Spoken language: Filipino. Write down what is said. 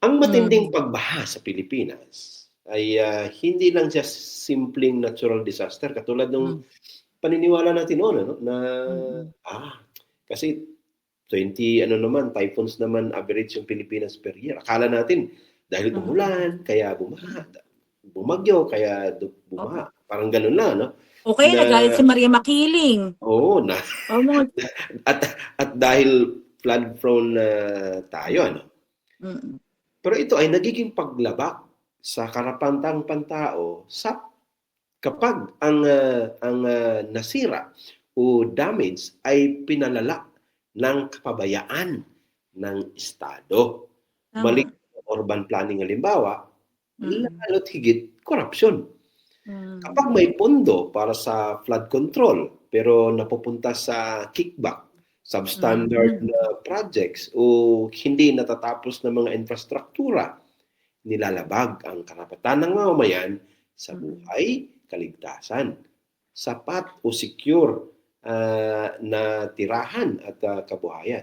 Ang matinding Mm. pagbaha sa Pilipinas ay, hindi lang just simpleng natural disaster katulad nung Hmm. paniniwala natin noon ano, na, Mm. kasi 20 ano naman, typhoons naman average yung Pilipinas per year. Akala natin dahil Mm. umulan kaya bumaha, Mm. bumagyo kaya Oo. bumaha, parang gano'n lang ano, O kaya na nagalit si Maria Makiling. oo, na Oh, mga at at dahil flood prone na tayo Mm. ano. Mm. Pero ito ay nagiging paglabak sa karapatang-pantao sa kapag ang nasira o damage ay pinalala ng kapabayaan ng Estado. Mali Tama. urban planning halimbawa, Mm. lalo't higit korapsyon. Hmm. Kapag may pondo para sa flood control, pero napupunta sa kickback, substandard Mhm. na projects o hindi natatapos na mga infrastruktura, nilalabag ang karapatan ng mamamayan sa Mm. buhay, kaligtasan, sapat o secure, na tirahan at, kabuhayan.